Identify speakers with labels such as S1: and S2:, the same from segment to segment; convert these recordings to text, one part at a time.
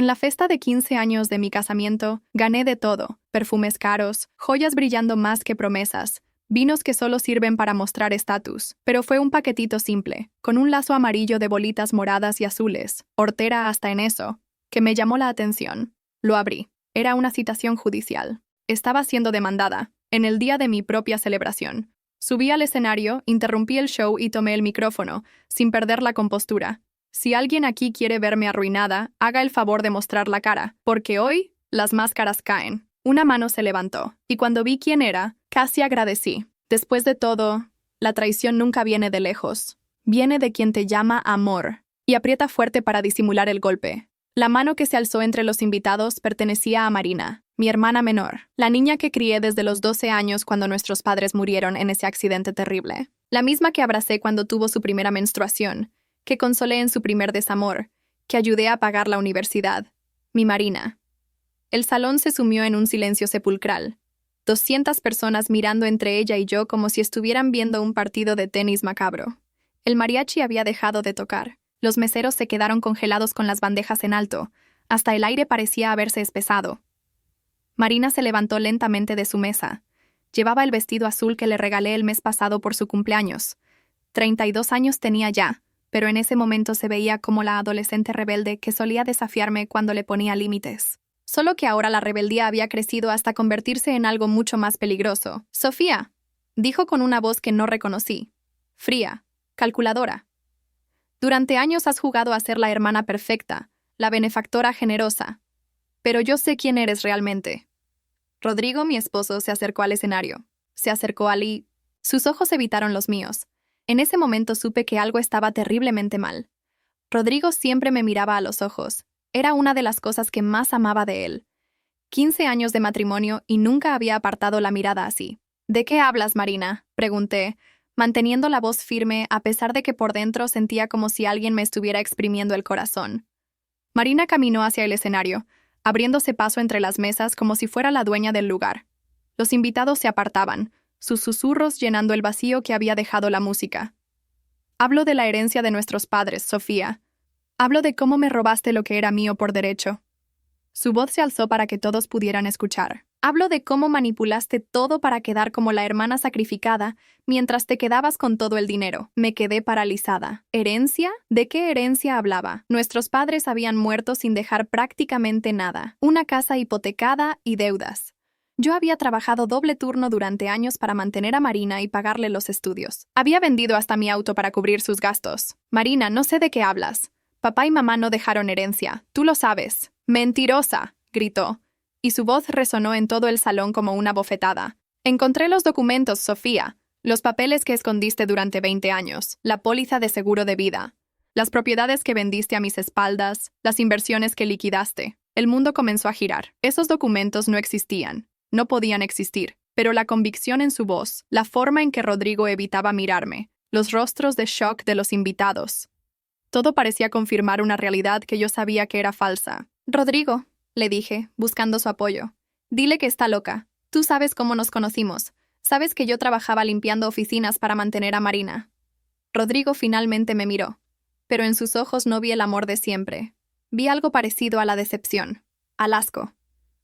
S1: En la fiesta de 15 años de mi casamiento, gané de todo: perfumes caros, joyas brillando más que promesas, vinos que solo sirven para mostrar estatus. Pero fue un paquetito simple, con un lazo amarillo de bolitas moradas y azules, hortera hasta en eso, que me llamó la atención. Lo abrí. Era una citación judicial. Estaba siendo demandada, en el día de mi propia celebración. Subí al escenario, interrumpí el show y tomé el micrófono, sin perder la compostura. Si alguien aquí quiere verme arruinada, haga el favor de mostrar la cara, porque hoy las máscaras caen. Una mano se levantó, y cuando vi quién era, casi agradecí. Después de todo, la traición nunca viene de lejos. Viene de quien te llama amor, y aprieta fuerte para disimular el golpe. La mano que se alzó entre los invitados pertenecía a Marina, mi hermana menor, la niña que crié desde los 12 años cuando nuestros padres murieron en ese accidente terrible. La misma que abracé cuando tuvo su primera menstruación, que consolé en su primer desamor, que ayudé a pagar la universidad. Mi Marina. El salón se sumió en un silencio sepulcral. 200 personas mirando entre ella y yo como si estuvieran viendo un partido de tenis macabro. El mariachi había dejado de tocar. Los meseros se quedaron congelados con las bandejas en alto. Hasta el aire parecía haberse espesado. Marina se levantó lentamente de su mesa. Llevaba el vestido azul que le regalé el mes pasado por su cumpleaños. 32 años tenía ya, pero en ese momento se veía como la adolescente rebelde que solía desafiarme cuando le ponía límites. Solo que ahora la rebeldía había crecido hasta convertirse en algo mucho más peligroso. «Sofía», dijo con una voz que no reconocí. Fría, calculadora. «Durante años has jugado a ser la hermana perfecta, la benefactora generosa. Pero yo sé quién eres realmente». Rodrigo, mi esposo, se acercó al escenario. Se acercó a Lee. Sus ojos evitaron los míos. En ese momento supe que algo estaba terriblemente mal. Rodrigo siempre me miraba a los ojos. Era una de las cosas que más amaba de él. 15 años de matrimonio y nunca había apartado la mirada así. «¿De qué hablas, Marina?», pregunté, manteniendo la voz firme a pesar de que por dentro sentía como si alguien me estuviera exprimiendo el corazón. Marina caminó hacia el escenario, abriéndose paso entre las mesas como si fuera la dueña del lugar. Los invitados se apartaban, sus susurros llenando el vacío que había dejado la música. «Hablo de la herencia de nuestros padres, Sofía. Hablo de cómo me robaste lo que era mío por derecho». Su voz se alzó para que todos pudieran escuchar. «Hablo de cómo manipulaste todo para quedar como la hermana sacrificada mientras te quedabas con todo el dinero». Me quedé paralizada. ¿Herencia? ¿De qué herencia hablaba? Nuestros padres habían muerto sin dejar prácticamente nada. Una casa hipotecada y deudas. Yo había trabajado doble turno durante años para mantener a Marina y pagarle los estudios. Había vendido hasta mi auto para cubrir sus gastos. «Marina, no sé de qué hablas. Papá y mamá no dejaron herencia. Tú lo sabes». «¡Mentirosa!», gritó, y su voz resonó en todo el salón como una bofetada. «Encontré los documentos, Sofía, los papeles que escondiste durante 20 años, la póliza de seguro de vida, las propiedades que vendiste a mis espaldas, las inversiones que liquidaste». El mundo comenzó a girar. Esos documentos no existían, no podían existir, pero la convicción en su voz, la forma en que Rodrigo evitaba mirarme, los rostros de shock de los invitados. Todo parecía confirmar una realidad que yo sabía que era falsa. «Rodrigo», le dije, buscando su apoyo, «dile que está loca. Tú sabes cómo nos conocimos. Sabes que yo trabajaba limpiando oficinas para mantener a Marina». Rodrigo finalmente me miró, pero en sus ojos no vi el amor de siempre. Vi algo parecido a la decepción, al asco.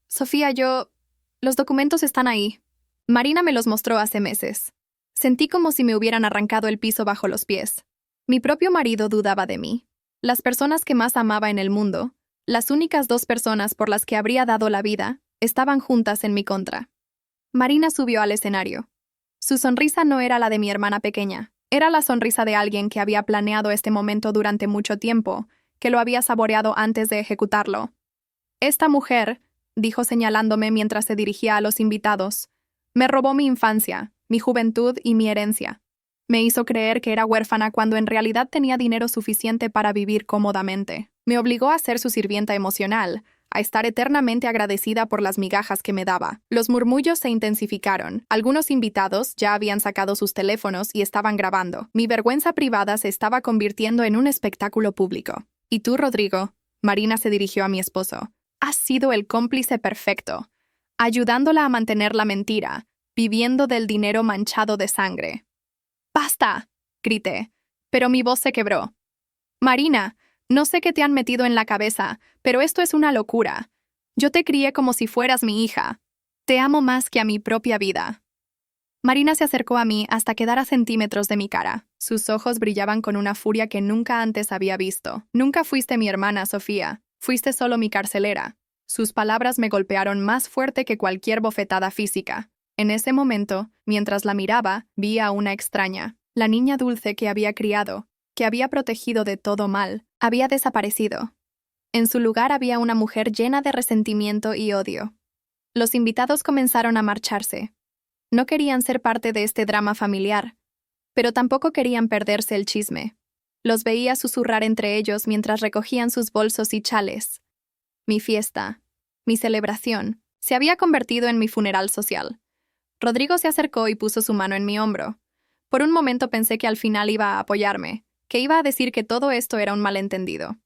S1: «Sofía, los documentos están ahí. Marina me los mostró hace meses». Sentí como si me hubieran arrancado el piso bajo los pies. Mi propio marido dudaba de mí. Las personas que más amaba en el mundo, las únicas 2 personas por las que habría dado la vida, estaban juntas en mi contra. Marina subió al escenario. Su sonrisa no era la de mi hermana pequeña. Era la sonrisa de alguien que había planeado este momento durante mucho tiempo, que lo había saboreado antes de ejecutarlo. «Esta mujer», dijo señalándome mientras se dirigía a los invitados, «me robó mi infancia, mi juventud y mi herencia. Me hizo creer que era huérfana cuando en realidad tenía dinero suficiente para vivir cómodamente. Me obligó a ser su sirvienta emocional, a estar eternamente agradecida por las migajas que me daba». Los murmullos se intensificaron. Algunos invitados ya habían sacado sus teléfonos y estaban grabando. Mi vergüenza privada se estaba convirtiendo en un espectáculo público. «Y tú, Rodrigo», Marina se dirigió a mi esposo, «has sido el cómplice perfecto, ayudándola a mantener la mentira, viviendo del dinero manchado de sangre». «¡Basta!», grité, pero mi voz se quebró. «Marina, No sé qué te han metido en la cabeza, pero esto es una locura. Yo te crié como si fueras mi hija. Te amo más que a mi propia vida. Marina se acercó a mí hasta quedar a centímetros de mi cara. Sus ojos brillaban con una furia que nunca antes había visto. Nunca fuiste mi hermana, Sofía. Fuiste solo mi carcelera. Sus palabras me golpearon más fuerte que cualquier bofetada física. En ese momento, mientras la miraba, vi a una extraña. La niña dulce que había criado, que había protegido de todo mal, había desaparecido. En su lugar había una mujer llena de resentimiento y odio. Los invitados comenzaron a marcharse. No querían ser parte de este drama familiar, pero tampoco querían perderse el chisme. Los veía susurrar entre ellos mientras recogían sus bolsos y chales. Mi fiesta, mi celebración, se había convertido en mi funeral social. Rodrigo se acercó y puso su mano en mi hombro. Por un momento pensé que al final iba a apoyarme, que iba a decir que todo esto era un malentendido.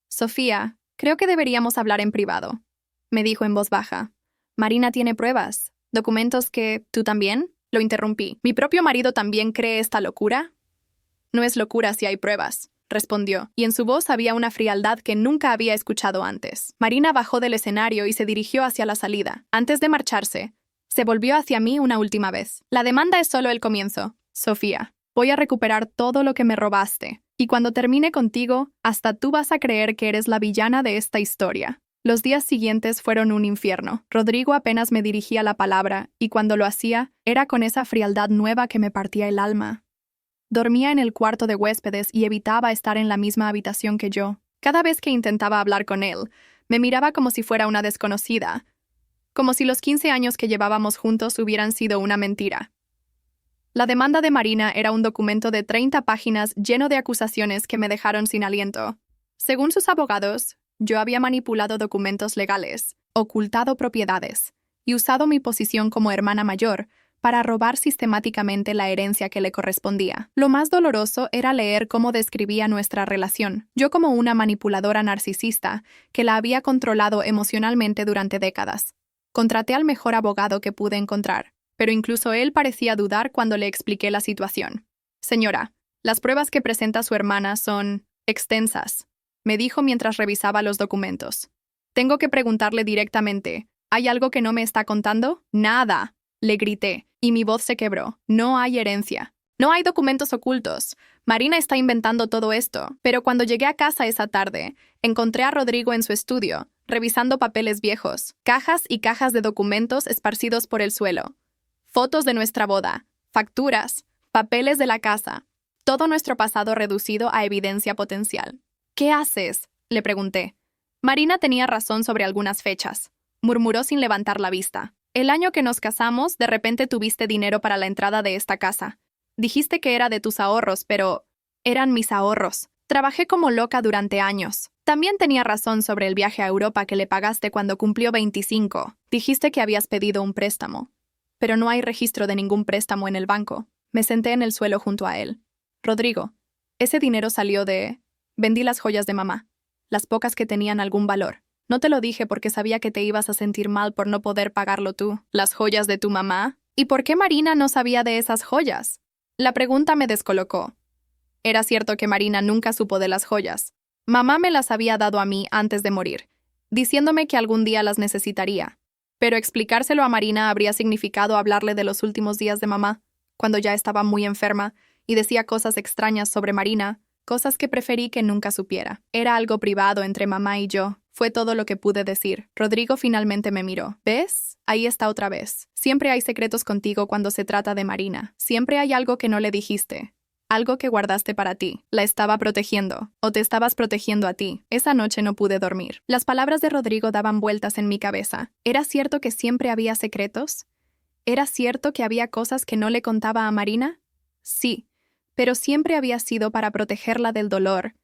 S1: Sofía, creo que deberíamos hablar en privado, me dijo en voz baja. Marina tiene pruebas, documentos que... ¿Tú también? Lo interrumpí. ¿Mi propio marido también cree esta locura? No es locura si hay pruebas, respondió, y en su voz había una frialdad que nunca había escuchado antes. Marina bajó del escenario y se dirigió hacia la salida. Antes de marcharse, se volvió hacia mí una última vez. La demanda es solo el comienzo, Sofía. Voy a recuperar todo lo que me robaste, y cuando termine contigo, hasta tú vas a creer que eres la villana de esta historia. Los días siguientes fueron un infierno. Rodrigo apenas me dirigía la palabra, y cuando lo hacía, era con esa frialdad nueva que me partía el alma. Dormía en el cuarto de huéspedes y evitaba estar en la misma habitación que yo. Cada vez que intentaba hablar con él, me miraba como si fuera una desconocida, como si los 15 años que llevábamos juntos hubieran sido una mentira. La demanda de Marina era un documento de 30 páginas lleno de acusaciones que me dejaron sin aliento. Según sus abogados, yo había manipulado documentos legales, ocultado propiedades y usado mi posición como hermana mayor para robar sistemáticamente la herencia que le correspondía. Lo más doloroso era leer cómo describía nuestra relación, yo como una manipuladora narcisista que la había controlado emocionalmente durante décadas. Contraté al mejor abogado que pude encontrar, pero incluso él parecía dudar cuando le expliqué la situación. Señora, las pruebas que presenta su hermana son extensas, me dijo mientras revisaba los documentos. Tengo que preguntarle directamente, ¿hay algo que no me está contando? Nada, le grité, y mi voz se quebró. No hay herencia. No hay documentos ocultos. Marina está inventando todo esto. Pero cuando llegué a casa esa tarde, encontré a Rodrigo en su estudio, revisando papeles viejos, cajas y cajas de documentos esparcidos por el suelo. Fotos de nuestra boda, facturas, papeles de la casa, todo nuestro pasado reducido a evidencia potencial. ¿Qué haces?, le pregunté. Marina tenía razón sobre algunas fechas, murmuró sin levantar la vista. El año que nos casamos, de repente tuviste dinero para la entrada de esta casa. Dijiste que era de tus ahorros, pero eran mis ahorros. Trabajé como loca durante años. También tenía razón sobre el viaje a Europa que le pagaste cuando cumplió 25. Dijiste que habías pedido un préstamo, pero no hay registro de ningún préstamo en el banco. Me senté en el suelo junto a él. Rodrigo, ese dinero salió de... Vendí las joyas de mamá, las pocas que tenían algún valor. No te lo dije porque sabía que te ibas a sentir mal por no poder pagarlo tú. ¿Las joyas de tu mamá? ¿Y por qué Marina no sabía de esas joyas? La pregunta me descolocó. Era cierto que Marina nunca supo de las joyas. Mamá me las había dado a mí antes de morir, diciéndome que algún día las necesitaría. Pero explicárselo a Marina habría significado hablarle de los últimos días de mamá, cuando ya estaba muy enferma, y decía cosas extrañas sobre Marina, cosas que preferí que nunca supiera. Era algo privado entre mamá y yo. Fue todo lo que pude decir. Rodrigo finalmente me miró. ¿Ves? Ahí está otra vez. Siempre hay secretos contigo cuando se trata de Marina. Siempre hay algo que no le dijiste. Algo que guardaste para ti. La estaba protegiendo. O te estabas protegiendo a ti. Esa noche no pude dormir. Las palabras de Rodrigo daban vueltas en mi cabeza. ¿Era cierto que siempre había secretos? ¿Era cierto que había cosas que no le contaba a Marina? Sí, pero siempre había sido para protegerla del dolor,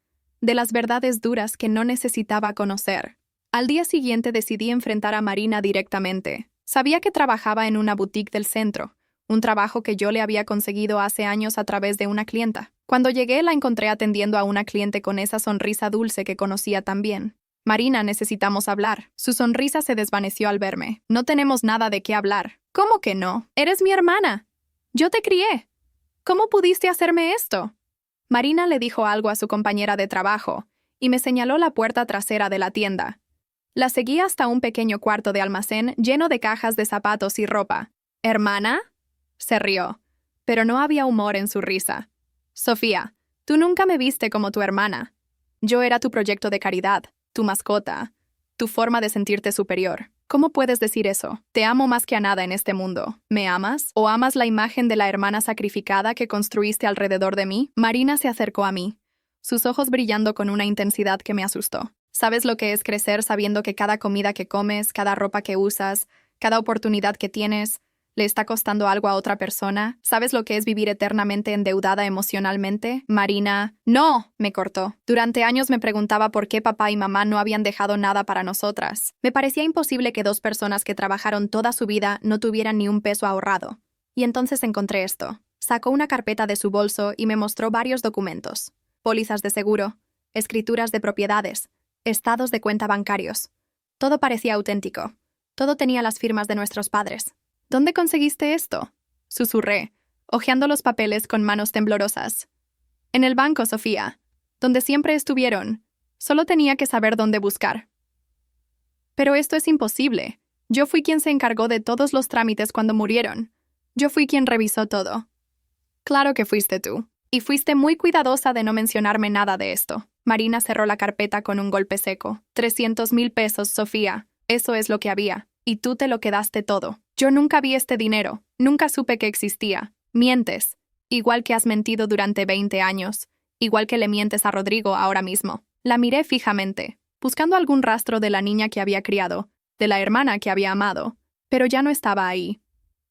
S1: de las verdades duras que no necesitaba conocer. Al día siguiente decidí enfrentar a Marina directamente. Sabía que trabajaba en una boutique del centro, un trabajo que yo le había conseguido hace años a través de una clienta. Cuando llegué la encontré atendiendo a una cliente con esa sonrisa dulce que conocía tan bien. Marina, necesitamos hablar. Su sonrisa se desvaneció al verme. No tenemos nada de qué hablar. ¿Cómo que no? Eres mi hermana. Yo te crié. ¿Cómo pudiste hacerme esto? Marina le dijo algo a su compañera de trabajo, y me señaló la puerta trasera de la tienda. La seguí hasta un pequeño cuarto de almacén lleno de cajas de zapatos y ropa. ¿Hermana? Se rió, pero no había humor en su risa. Sofía, tú nunca me viste como tu hermana. Yo era tu proyecto de caridad, tu mascota, tu forma de sentirte superior. ¿Cómo puedes decir eso? Te amo más que a nada en este mundo. ¿Me amas? ¿O amas la imagen de la hermana sacrificada que construiste alrededor de mí? Marina se acercó a mí, sus ojos brillando con una intensidad que me asustó. ¿Sabes lo que es crecer sabiendo que cada comida que comes, cada ropa que usas, cada oportunidad que tienes, le está costando algo a otra persona? ¿Sabes lo que es vivir eternamente endeudada emocionalmente? Marina, ¡no!, me cortó. Durante años me preguntaba por qué papá y mamá no habían dejado nada para nosotras. Me parecía imposible que dos personas que trabajaron toda su vida no tuvieran ni un peso ahorrado. Y entonces encontré esto. Sacó una carpeta de su bolso y me mostró varios documentos. Pólizas de seguro, escrituras de propiedades, estados de cuenta bancarios. Todo parecía auténtico. Todo tenía las firmas de nuestros padres. ¿Dónde conseguiste esto?, susurré, hojeando los papeles con manos temblorosas. En el banco, Sofía, donde siempre estuvieron. Solo tenía que saber dónde buscar. Pero esto es imposible. Yo fui quien se encargó de todos los trámites cuando murieron. Yo fui quien revisó todo. Claro que fuiste tú. Y fuiste muy cuidadosa de no mencionarme nada de esto. Marina cerró la carpeta con un golpe seco. 300,000 pesos, Sofía. Eso es lo que había. Y tú te lo quedaste todo. Yo nunca vi este dinero. Nunca supe que existía. Mientes. Igual que has mentido durante 20 años. Igual que le mientes a Rodrigo ahora mismo. La miré fijamente, buscando algún rastro de la niña que había criado, de la hermana que había amado. Pero ya no estaba ahí.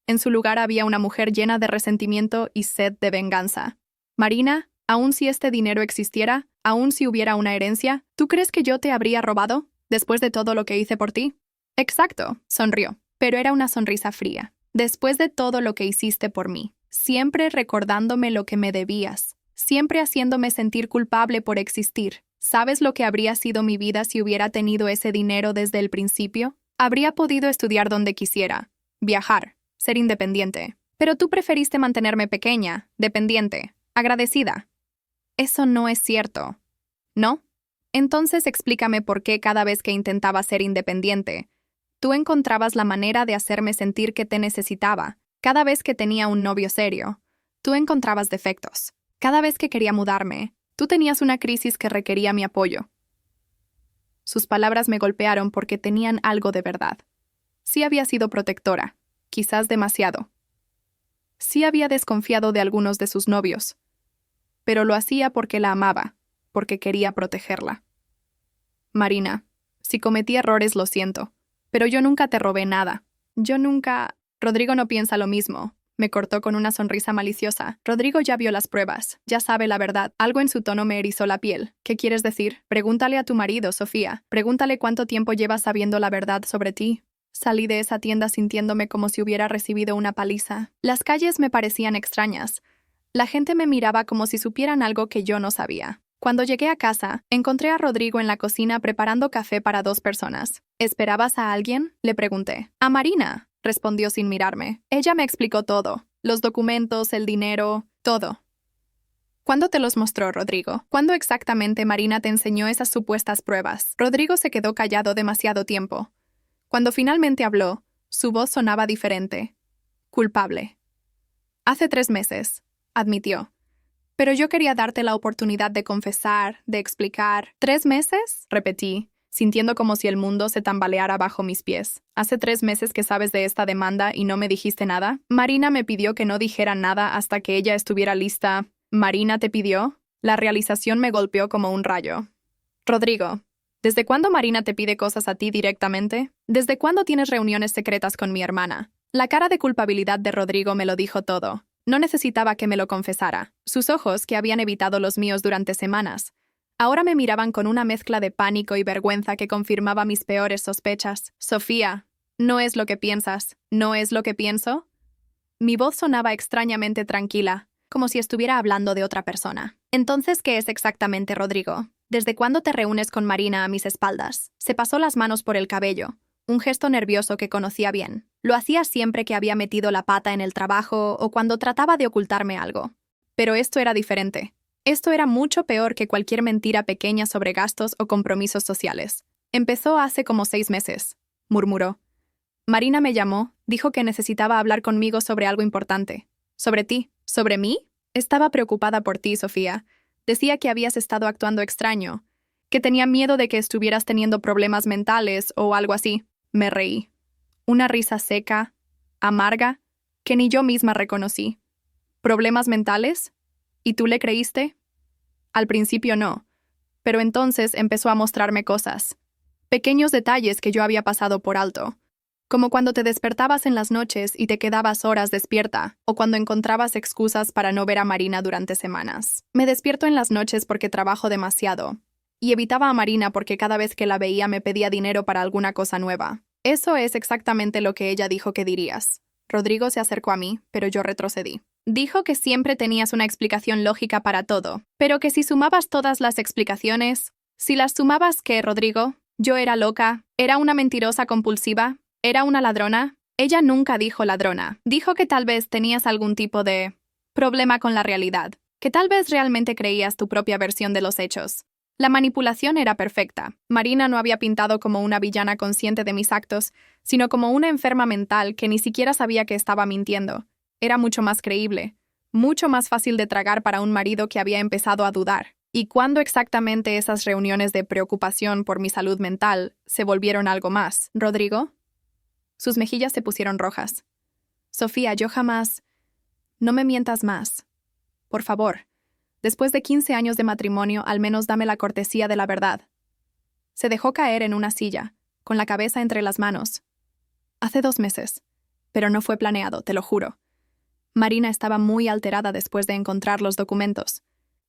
S1: En su lugar había una mujer llena de resentimiento y sed de venganza. Marina, aun si este dinero existiera, aun si hubiera una herencia, ¿tú crees que yo te habría robado después de todo lo que hice por ti? Exacto, sonrió, pero era una sonrisa fría. Después de todo lo que hiciste por mí, siempre recordándome lo que me debías, siempre haciéndome sentir culpable por existir. ¿Sabes lo que habría sido mi vida si hubiera tenido ese dinero desde el principio? Habría podido estudiar donde quisiera, viajar, ser independiente. Pero tú preferiste mantenerme pequeña, dependiente, agradecida. Eso no es cierto, ¿no? Entonces explícame por qué cada vez que intentaba ser independiente, tú encontrabas la manera de hacerme sentir que te necesitaba. Cada vez que tenía un novio serio, tú encontrabas defectos. Cada vez que quería mudarme, tú tenías una crisis que requería mi apoyo. Sus palabras me golpearon porque tenían algo de verdad. Sí había sido protectora, quizás demasiado. Sí había desconfiado de algunos de sus novios, pero lo hacía porque la amaba, porque quería protegerla. Marina, si cometí errores lo siento, pero yo nunca te robé nada. Yo nunca... Rodrigo no piensa lo mismo. Me cortó con una sonrisa maliciosa. Rodrigo ya vio las pruebas, ya sabe la verdad. Algo en su tono me erizó la piel. ¿Qué quieres decir? Pregúntale a tu marido, Sofía. Pregúntale cuánto tiempo llevas sabiendo la verdad sobre ti. Salí de esa tienda sintiéndome como si hubiera recibido una paliza. Las calles me parecían extrañas. La gente me miraba como si supieran algo que yo no sabía. Cuando llegué a casa, encontré a Rodrigo en la cocina preparando café para 2 personas. ¿Esperabas a alguien?, le pregunté. A Marina, respondió sin mirarme. Ella me explicó todo. Los documentos, el dinero, todo. ¿Cuándo te los mostró, Rodrigo? ¿Cuándo exactamente Marina te enseñó esas supuestas pruebas? Rodrigo se quedó callado demasiado tiempo. Cuando finalmente habló, su voz sonaba diferente. Culpable. Hace 3 meses, admitió. Pero yo quería darte la oportunidad de confesar, de explicar. ¿3 meses? Repetí, sintiendo como si el mundo se tambaleara bajo mis pies. ¿Hace 3 meses que sabes de esta demanda y no me dijiste nada? Marina me pidió que no dijera nada hasta que ella estuviera lista. ¿Marina te pidió? La realización me golpeó como un rayo. Rodrigo, ¿desde cuándo Marina te pide cosas a ti directamente? ¿Desde cuándo tienes reuniones secretas con mi hermana? La cara de culpabilidad de Rodrigo me lo dijo todo. No necesitaba que me lo confesara. Sus ojos, que habían evitado los míos durante semanas, ahora me miraban con una mezcla de pánico y vergüenza que confirmaba mis peores sospechas. Sofía, ¿no es lo que piensas? ¿No es lo que pienso? Mi voz sonaba extrañamente tranquila, como si estuviera hablando de otra persona. Entonces, ¿qué es exactamente, Rodrigo? ¿Desde cuándo te reúnes con Marina a mis espaldas? Se pasó las manos por el cabello, un gesto nervioso que conocía bien. Lo hacía siempre que había metido la pata en el trabajo o cuando trataba de ocultarme algo. Pero esto era diferente. Esto era mucho peor que cualquier mentira pequeña sobre gastos o compromisos sociales. Empezó hace como 6 meses, murmuró. Marina me llamó, dijo que necesitaba hablar conmigo sobre algo importante. ¿Sobre ti? ¿Sobre mí? Estaba preocupada por ti, Sofía. Decía que habías estado actuando extraño, que tenía miedo de que estuvieras teniendo problemas mentales o algo así. Me reí. Una risa seca, amarga, que ni yo misma reconocí. ¿Problemas mentales? ¿Y tú le creíste? Al principio no, pero entonces empezó a mostrarme cosas. Pequeños detalles que yo había pasado por alto. Como cuando te despertabas en las noches y te quedabas horas despierta, o cuando encontrabas excusas para no ver a Marina durante semanas. Me despierto en las noches porque trabajo demasiado, y evitaba a Marina porque cada vez que la veía me pedía dinero para alguna cosa nueva. Eso es exactamente lo que ella dijo que dirías. Rodrigo se acercó a mí, pero yo retrocedí. Dijo que siempre tenías una explicación lógica para todo, pero que si sumabas todas las explicaciones, si las sumabas, ¿qué, Rodrigo? Yo era loca, era una mentirosa compulsiva, era una ladrona. Ella nunca dijo ladrona. Dijo que tal vez tenías algún tipo de problema con la realidad, que tal vez realmente creías tu propia versión de los hechos. La manipulación era perfecta. Marina no había pintado como una villana consciente de mis actos, sino como una enferma mental que ni siquiera sabía que estaba mintiendo. Era mucho más creíble, mucho más fácil de tragar para un marido que había empezado a dudar. ¿Y cuándo exactamente esas reuniones de preocupación por mi salud mental se volvieron algo más? ¿Rodrigo? Sus mejillas se pusieron rojas. Sofía, yo jamás... No me mientas más. Por favor. Después de 15 años de matrimonio, al menos dame la cortesía de la verdad. Se dejó caer en una silla, con la cabeza entre las manos. Hace 2 meses. Pero no fue planeado, te lo juro. Marina estaba muy alterada después de encontrar los documentos.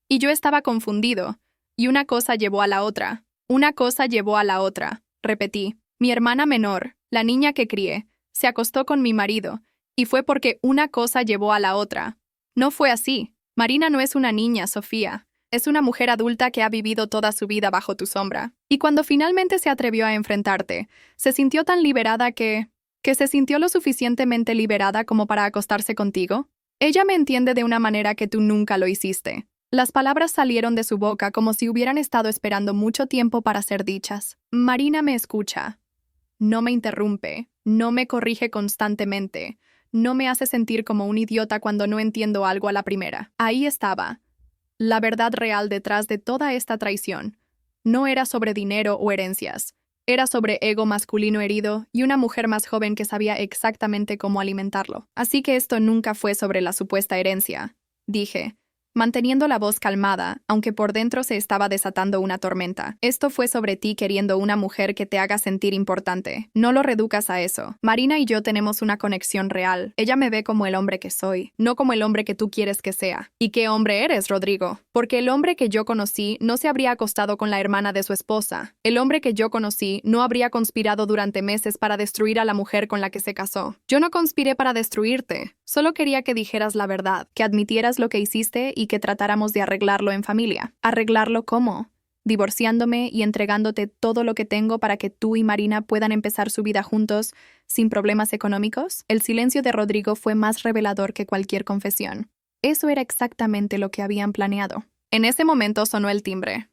S1: Y yo estaba confundido. Y una cosa llevó a la otra. Una cosa llevó a la otra. Repetí. Mi hermana menor, la niña que crié, se acostó con mi marido. Y fue porque una cosa llevó a la otra. No fue así. Marina no es una niña, Sofía. Es una mujer adulta que ha vivido toda su vida bajo tu sombra. Y cuando finalmente se atrevió a enfrentarte, se sintió tan liberada que se sintió lo suficientemente liberada como para acostarse contigo. Ella me entiende de una manera que tú nunca lo hiciste. Las palabras salieron de su boca como si hubieran estado esperando mucho tiempo para ser dichas. Marina me escucha. No me interrumpe, no me corrige constantemente. No me hace sentir como un idiota cuando no entiendo algo a la primera. Ahí estaba. La verdad real detrás de toda esta traición. No era sobre dinero o herencias. Era sobre ego masculino herido y una mujer más joven que sabía exactamente cómo alimentarlo. Así que esto nunca fue sobre la supuesta herencia, dije, manteniendo la voz calmada, aunque por dentro se estaba desatando una tormenta. Esto fue sobre ti queriendo una mujer que te haga sentir importante. No lo reduzcas a eso. Marina y yo tenemos una conexión real. Ella me ve como el hombre que soy, no como el hombre que tú quieres que sea. ¿Y qué hombre eres, Rodrigo? Porque el hombre que yo conocí no se habría acostado con la hermana de su esposa. El hombre que yo conocí no habría conspirado durante meses para destruir a la mujer con la que se casó. Yo no conspiré para destruirte. Solo quería que dijeras la verdad, que admitieras lo que hiciste y que tratáramos de arreglarlo en familia. ¿Arreglarlo cómo? Divorciándome y entregándote todo lo que tengo para que tú y Marina puedan empezar su vida juntos sin problemas económicos. El silencio de Rodrigo fue más revelador que cualquier confesión. Eso era exactamente lo que habían planeado. En ese momento sonó el timbre.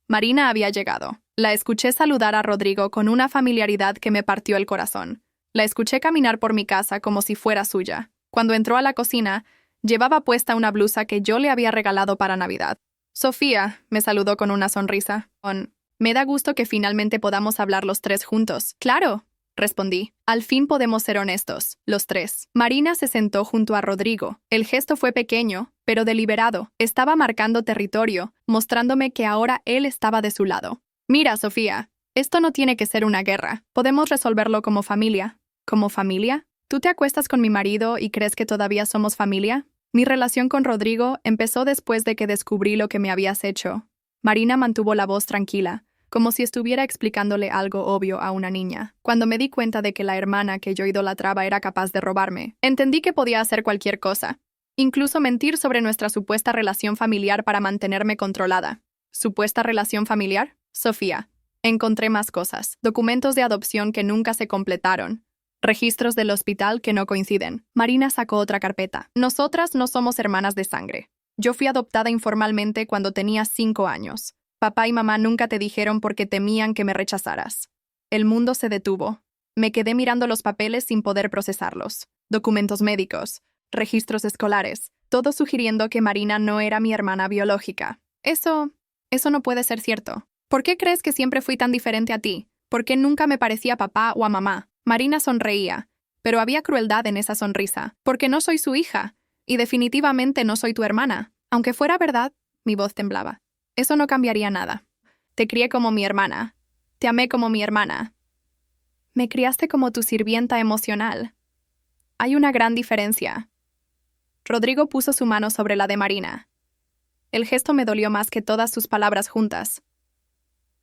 S1: Marina había llegado. La escuché saludar a Rodrigo con una familiaridad que me partió el corazón. La escuché caminar por mi casa como si fuera suya. Cuando entró a la cocina, llevaba puesta una blusa que yo le había regalado para Navidad. Sofía, me saludó con una sonrisa. Me da gusto que finalmente podamos hablar los tres juntos. Claro, respondí. Al fin podemos ser honestos, los tres. Marina se sentó junto a Rodrigo. El gesto fue pequeño, pero deliberado. Estaba marcando territorio, mostrándome que ahora él estaba de su lado. Mira, Sofía, esto no tiene que ser una guerra. Podemos resolverlo como familia. ¿Como familia? ¿Tú te acuestas con mi marido y crees que todavía somos familia? Mi relación con Rodrigo empezó después de que descubrí lo que me habías hecho. Marina mantuvo la voz tranquila, como si estuviera explicándole algo obvio a una niña. Cuando me di cuenta de que la hermana que yo idolatraba era capaz de robarme, entendí que podía hacer cualquier cosa, incluso mentir sobre nuestra supuesta relación familiar para mantenerme controlada. ¿Supuesta relación familiar? Sofía. Encontré más cosas. Documentos de adopción que nunca se completaron. Registros del hospital que no coinciden. Marina sacó otra carpeta. Nosotras no somos hermanas de sangre. Yo fui adoptada informalmente cuando tenía 5 años. Papá y mamá nunca te dijeron porque temían que me rechazaras. El mundo se detuvo. Me quedé mirando los papeles sin poder procesarlos. Documentos médicos, registros escolares, todo sugiriendo que Marina no era mi hermana biológica. Eso no puede ser cierto. ¿Por qué crees que siempre fui tan diferente a ti? ¿Por qué nunca me parecía a papá o a mamá? Marina sonreía, pero había crueldad en esa sonrisa. Porque no soy su hija, y definitivamente no soy tu hermana. Aunque fuera verdad, mi voz temblaba. Eso no cambiaría nada. Te crié como mi hermana. Te amé como mi hermana. Me criaste como tu sirvienta emocional. Hay una gran diferencia. Rodrigo puso su mano sobre la de Marina. El gesto me dolió más que todas sus palabras juntas.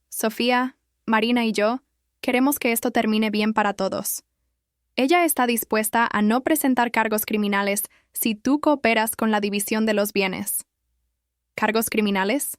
S1: Sofía, Marina y yo queremos que esto termine bien para todos. Ella está dispuesta a no presentar cargos criminales si tú cooperas con la división de los bienes. ¿Cargos criminales?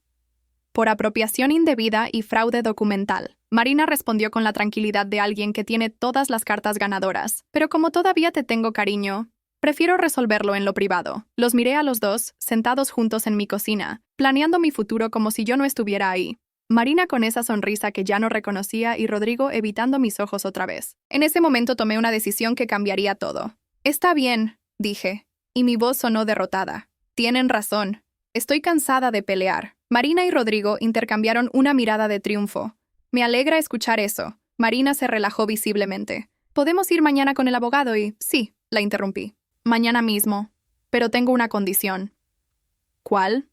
S1: Por apropiación indebida y fraude documental. Marina respondió con la tranquilidad de alguien que tiene todas las cartas ganadoras. Pero como todavía te tengo cariño, prefiero resolverlo en lo privado. Los miré a los dos, sentados juntos en mi cocina, planeando mi futuro como si yo no estuviera ahí. Marina con esa sonrisa que ya no reconocía y Rodrigo evitando mis ojos otra vez. En ese momento tomé una decisión que cambiaría todo. Está bien, dije, y mi voz sonó derrotada. Tienen razón. Estoy cansada de pelear. Marina y Rodrigo intercambiaron una mirada de triunfo. Me alegra escuchar eso. Marina se relajó visiblemente. ¿Podemos ir mañana con el abogado? Y sí, la interrumpí. Mañana mismo. Pero tengo una condición. ¿Cuál?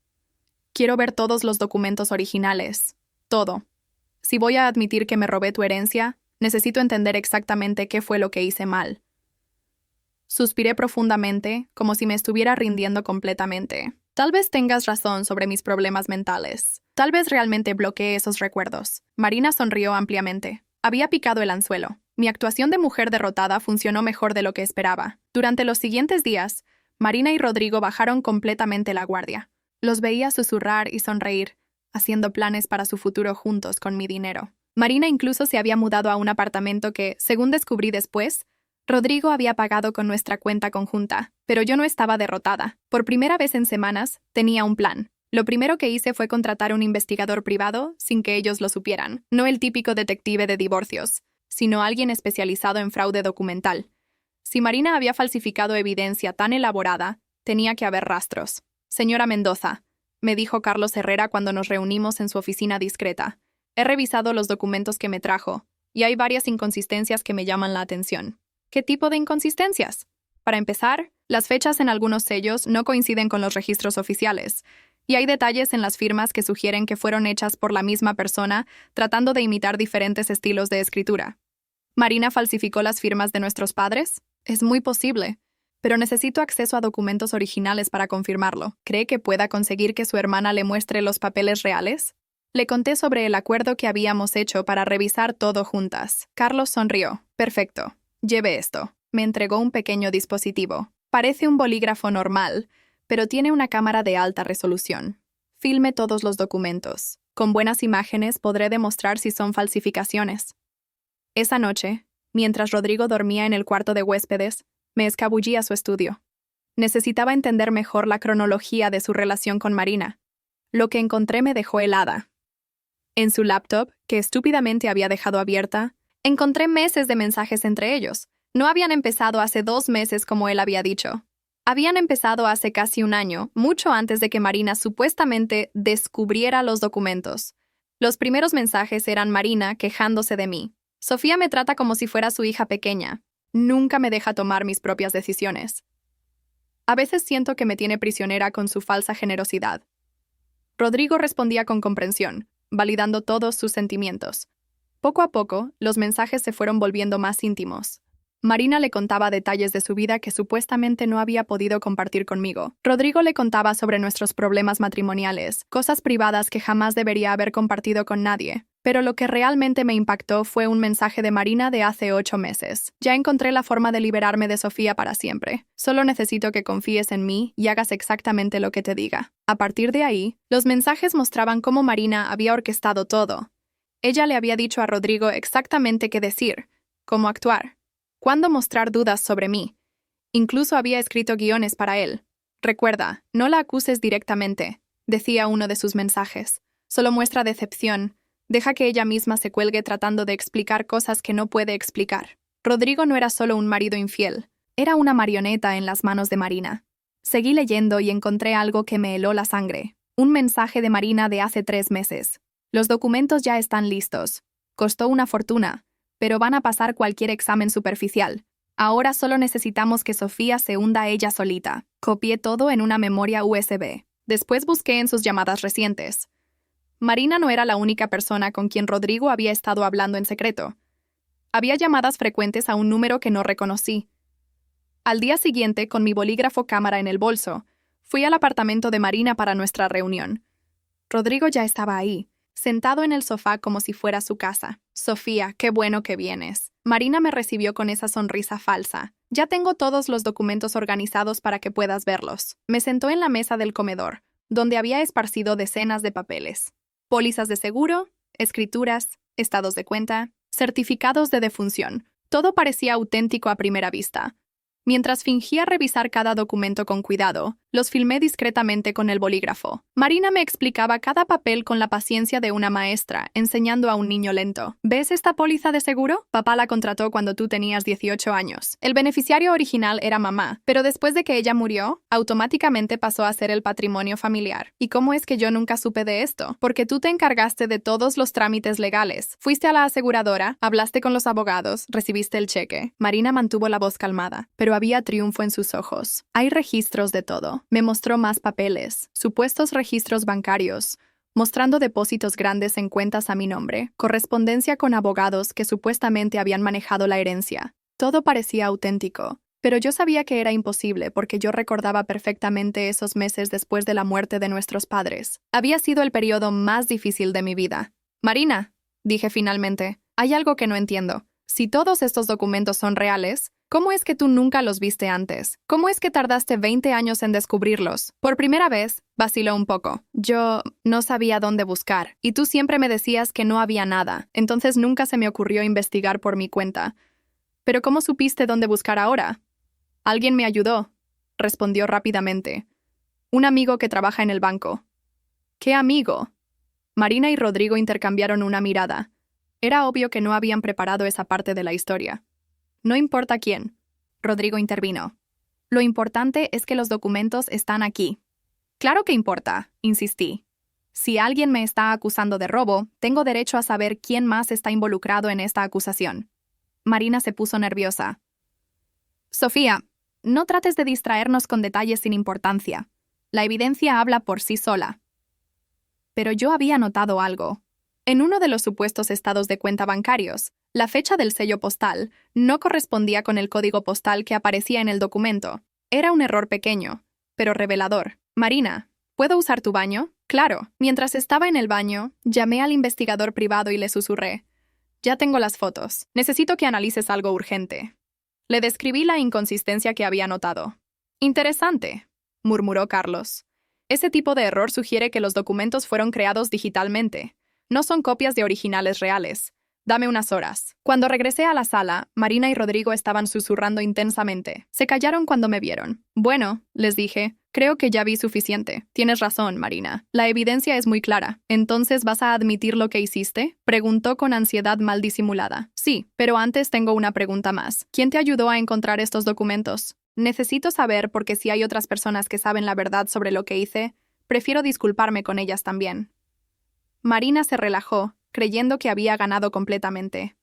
S1: Quiero ver todos los documentos originales. Todo. Si voy a admitir que me robé tu herencia, necesito entender exactamente qué fue lo que hice mal. Suspiré profundamente, como si me estuviera rindiendo completamente. Tal vez tengas razón sobre mis problemas mentales. Tal vez realmente bloqueé esos recuerdos. Marina sonrió ampliamente. Había picado el anzuelo. Mi actuación de mujer derrotada funcionó mejor de lo que esperaba. Durante los siguientes días, Marina y Rodrigo bajaron completamente la guardia. Los veía susurrar y sonreír, haciendo planes para su futuro juntos con mi dinero. Marina incluso se había mudado a un apartamento que, según descubrí después, Rodrigo había pagado con nuestra cuenta conjunta, pero yo no estaba derrotada. Por primera vez en semanas, tenía un plan. Lo primero que hice fue contratar un investigador privado sin que ellos lo supieran. No el típico detective de divorcios, sino alguien especializado en fraude documental. Si Marina había falsificado evidencia tan elaborada, tenía que haber rastros. Señora Mendoza, me dijo Carlos Herrera cuando nos reunimos en su oficina discreta. He revisado los documentos que me trajo, y hay varias inconsistencias que me llaman la atención. ¿Qué tipo de inconsistencias? Para empezar, las fechas en algunos sellos no coinciden con los registros oficiales, y hay detalles en las firmas que sugieren que fueron hechas por la misma persona tratando de imitar diferentes estilos de escritura. ¿Marina falsificó las firmas de nuestros padres? Es muy posible, pero necesito acceso a documentos originales para confirmarlo. ¿Cree que pueda conseguir que su hermana le muestre los papeles reales? Le conté sobre el acuerdo que habíamos hecho para revisar todo juntas. Carlos sonrió. Perfecto. Lleve esto. Me entregó un pequeño dispositivo. Parece un bolígrafo normal, pero tiene una cámara de alta resolución. Filme todos los documentos. Con buenas imágenes podré demostrar si son falsificaciones. Esa noche, mientras Rodrigo dormía en el cuarto de huéspedes, me escabullí a su estudio. Necesitaba entender mejor la cronología de su relación con Marina. Lo que encontré me dejó helada. En su laptop, que estúpidamente había dejado abierta, encontré meses de mensajes entre ellos. No habían empezado hace 2 meses como él había dicho. Habían empezado hace casi 1 año, mucho antes de que Marina supuestamente descubriera los documentos. Los primeros mensajes eran Marina quejándose de mí. Sofía me trata como si fuera su hija pequeña. Nunca me deja tomar mis propias decisiones. A veces siento que me tiene prisionera con su falsa generosidad. Rodrigo respondía con comprensión, validando todos sus sentimientos. Poco a poco, los mensajes se fueron volviendo más íntimos. Marina le contaba detalles de su vida que supuestamente no había podido compartir conmigo. Rodrigo le contaba sobre nuestros problemas matrimoniales, cosas privadas que jamás debería haber compartido con nadie. Pero lo que realmente me impactó fue un mensaje de Marina de hace 8 meses. Ya encontré la forma de liberarme de Sofía para siempre. Solo necesito que confíes en mí y hagas exactamente lo que te diga. A partir de ahí, los mensajes mostraban cómo Marina había orquestado todo. Ella le había dicho a Rodrigo exactamente qué decir, cómo actuar, cuándo mostrar dudas sobre mí. Incluso había escrito guiones para él. Recuerda, no la acuses directamente, decía uno de sus mensajes. Solo muestra decepción. Deja que ella misma se cuelgue tratando de explicar cosas que no puede explicar. Rodrigo no era solo un marido infiel, era una marioneta en las manos de Marina. Seguí leyendo y encontré algo que me heló la sangre. Un mensaje de Marina de hace 3 meses. Los documentos ya están listos. Costó una fortuna, pero van a pasar cualquier examen superficial. Ahora solo necesitamos que Sofía se hunda ella solita. Copié todo en una memoria USB. Después busqué en sus llamadas recientes. Marina no era la única persona con quien Rodrigo había estado hablando en secreto. Había llamadas frecuentes a un número que no reconocí. Al día siguiente, con mi bolígrafo cámara en el bolso, fui al apartamento de Marina para nuestra reunión. Rodrigo ya estaba ahí, sentado en el sofá como si fuera su casa. Sofía, qué bueno que vienes. Marina me recibió con esa sonrisa falsa. Ya tengo todos los documentos organizados para que puedas verlos. Me sentó en la mesa del comedor, donde había esparcido decenas de papeles. Pólizas de seguro, escrituras, estados de cuenta, certificados de defunción. Todo parecía auténtico a primera vista. Mientras fingía revisar cada documento con cuidado, los filmé discretamente con el bolígrafo. Marina me explicaba cada papel con la paciencia de una maestra, enseñando a un niño lento. ¿Ves esta póliza de seguro? Papá la contrató cuando tú tenías 18 años. El beneficiario original era mamá, pero después de que ella murió, automáticamente pasó a ser el patrimonio familiar. ¿Y cómo es que yo nunca supe de esto? Porque tú te encargaste de todos los trámites legales. Fuiste a la aseguradora, hablaste con los abogados, recibiste el cheque. Marina mantuvo la voz calmada, pero había triunfo en sus ojos. Hay registros de todo. Me mostró más papeles, supuestos registros bancarios, mostrando depósitos grandes en cuentas a mi nombre, correspondencia con abogados que supuestamente habían manejado la herencia. Todo parecía auténtico, pero yo sabía que era imposible porque yo recordaba perfectamente esos meses después de la muerte de nuestros padres. Había sido el periodo más difícil de mi vida. Marina, dije finalmente, hay algo que no entiendo. Si todos estos documentos son reales, ¿cómo es que tú nunca los viste antes? ¿Cómo es que tardaste 20 años en descubrirlos? Por primera vez, vaciló un poco. Yo no sabía dónde buscar, y tú siempre me decías que no había nada, entonces nunca se me ocurrió investigar por mi cuenta. ¿Pero cómo supiste dónde buscar ahora? Alguien me ayudó, respondió rápidamente. Un amigo que trabaja en el banco. ¿Qué amigo? Marina y Rodrigo intercambiaron una mirada. Era obvio que no habían preparado esa parte de la historia. No importa quién, Rodrigo intervino. Lo importante es que los documentos están aquí. Claro que importa, insistí. Si alguien me está acusando de robo, tengo derecho a saber quién más está involucrado en esta acusación. Marina se puso nerviosa. Sofía, no trates de distraernos con detalles sin importancia. La evidencia habla por sí sola. Pero yo había notado algo. En uno de los supuestos estados de cuenta bancarios, la fecha del sello postal no correspondía con el código postal que aparecía en el documento. Era un error pequeño, pero revelador. Marina, ¿puedo usar tu baño? Claro. Mientras estaba en el baño, llamé al investigador privado y le susurré. Ya tengo las fotos. Necesito que analices algo urgente. Le describí la inconsistencia que había notado. Interesante, murmuró Carlos. Ese tipo de error sugiere que los documentos fueron creados digitalmente. No son copias de originales reales. Dame unas horas. Cuando regresé a la sala, Marina y Rodrigo estaban susurrando intensamente. Se callaron cuando me vieron. Bueno, les dije, creo que ya vi suficiente. Tienes razón, Marina. La evidencia es muy clara. ¿Entonces vas a admitir lo que hiciste? Preguntó con ansiedad mal disimulada. Sí, pero antes tengo una pregunta más. ¿Quién te ayudó a encontrar estos documentos? Necesito saber porque si hay otras personas que saben la verdad sobre lo que hice, prefiero disculparme con ellas también. Marina se relajó, creyendo que había ganado completamente.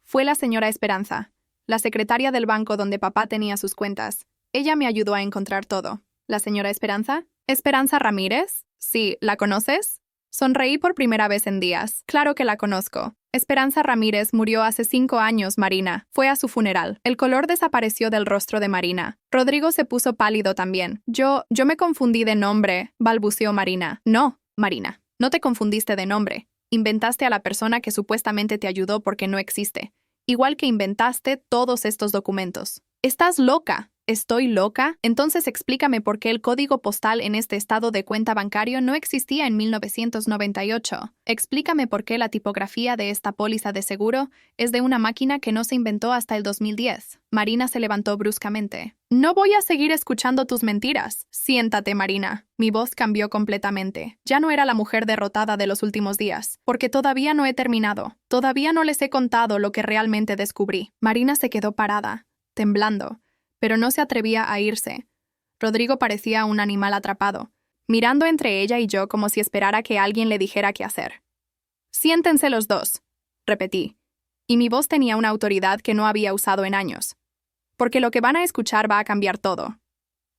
S1: Fue la señora Esperanza, la secretaria del banco donde papá tenía sus cuentas. Ella me ayudó a encontrar todo. ¿La señora Esperanza? ¿Esperanza Ramírez? Sí, ¿la conoces? Sonreí por primera vez en días. Claro que la conozco. Esperanza Ramírez murió hace 5 años, Marina. Fue a su funeral. El color desapareció del rostro de Marina. Rodrigo se puso pálido también. Yo me confundí de nombre, balbuceó Marina. No, Marina. No te confundiste de nombre. Inventaste a la persona que supuestamente te ayudó porque no existe. Igual que inventaste todos estos documentos. ¡Estás loca!, ¿Estoy loca? Entonces explícame por qué el código postal en este estado de cuenta bancario no existía en 1998. Explícame por qué la tipografía de esta póliza de seguro es de una máquina que no se inventó hasta el 2010. Marina se levantó bruscamente. No voy a seguir escuchando tus mentiras. Siéntate, Marina. Mi voz cambió completamente. Ya no era la mujer derrotada de los últimos días, porque todavía no he terminado. Todavía no les he contado lo que realmente descubrí. Marina se quedó parada, temblando, pero no se atrevía a irse. Rodrigo parecía un animal atrapado, mirando entre ella y yo como si esperara que alguien le dijera qué hacer. «Siéntense los dos», repetí, y mi voz tenía una autoridad que no había usado en años. «Porque lo que van a escuchar va a cambiar todo».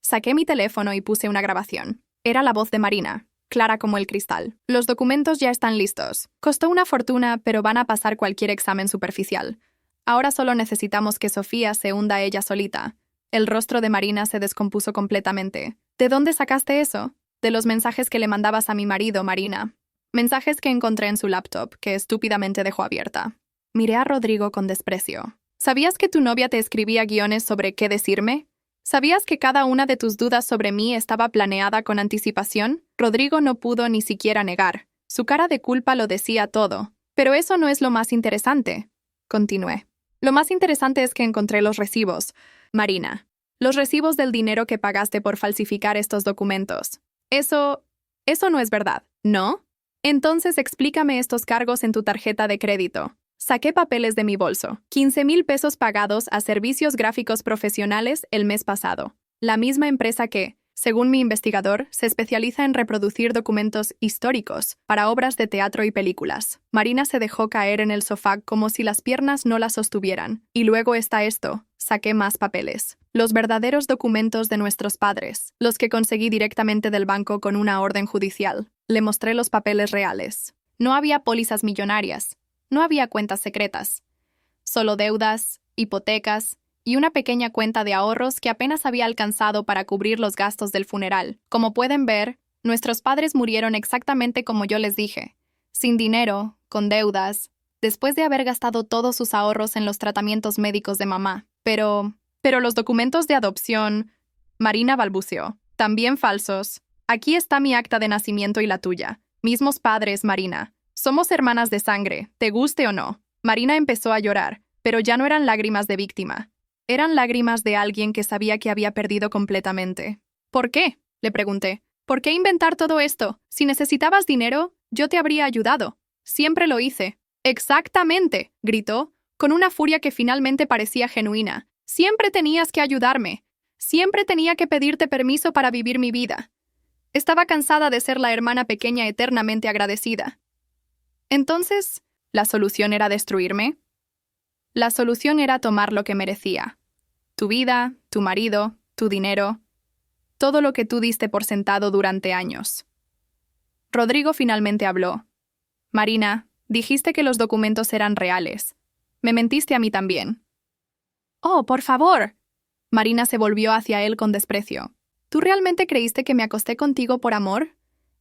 S1: Saqué mi teléfono y puse una grabación. Era la voz de Marina, clara como el cristal. «Los documentos ya están listos. Costó una fortuna, pero van a pasar cualquier examen superficial. Ahora solo necesitamos que Sofía se hunda ella solita». El rostro de Marina se descompuso completamente. «¿De dónde sacaste eso?» «De los mensajes que le mandabas a mi marido, Marina. Mensajes que encontré en su laptop, que estúpidamente dejó abierta». Miré a Rodrigo con desprecio. «¿Sabías que tu novia te escribía guiones sobre qué decirme? ¿Sabías que cada una de tus dudas sobre mí estaba planeada con anticipación?» Rodrigo no pudo ni siquiera negar. Su cara de culpa lo decía todo. «Pero eso no es lo más interesante», continué. «Lo más interesante es que encontré los recibos, Marina. Los recibos del dinero que pagaste por falsificar estos documentos. Eso no es verdad, ¿no? Entonces explícame estos cargos en tu tarjeta de crédito». Saqué papeles de mi bolso. 15,000 pesos pagados a servicios gráficos profesionales el mes pasado. La misma empresa que, según mi investigador, se especializa en reproducir documentos históricos para obras de teatro y películas. Marina se dejó caer en el sofá como si las piernas no la sostuvieran. Y luego está esto. Saqué más papeles. Los verdaderos documentos de nuestros padres, los que conseguí directamente del banco con una orden judicial. Le mostré los papeles reales. No había pólizas millonarias. No había cuentas secretas. Solo deudas, hipotecas y una pequeña cuenta de ahorros que apenas había alcanzado para cubrir los gastos del funeral. Como pueden ver, nuestros padres murieron exactamente como yo les dije. Sin dinero, con deudas, después de haber gastado todos sus ahorros en los tratamientos médicos de mamá. Pero los documentos de adopción, Marina balbuceó, también falsos. Aquí está mi acta de nacimiento y la tuya. Mismos padres, Marina. Somos hermanas de sangre, te guste o no. Marina empezó a llorar, pero ya no eran lágrimas de víctima. Eran lágrimas de alguien que sabía que había perdido completamente. ¿Por qué?, le pregunté. ¿Por qué inventar todo esto? Si necesitabas dinero, yo te habría ayudado. Siempre lo hice. «Exactamente», gritó, con una furia que finalmente parecía genuina. «Siempre tenías que ayudarme. Siempre tenía que pedirte permiso para vivir mi vida. Estaba cansada de ser la hermana pequeña eternamente agradecida». Entonces, ¿la solución era destruirme? La solución era tomar lo que merecía. Tu vida, tu marido, tu dinero, todo lo que tú diste por sentado durante años. Rodrigo finalmente habló. «Marina, dijiste que los documentos eran reales. Me mentiste a mí también». «Oh, por favor». Marina se volvió hacia él con desprecio. «¿Tú realmente creíste que me acosté contigo por amor?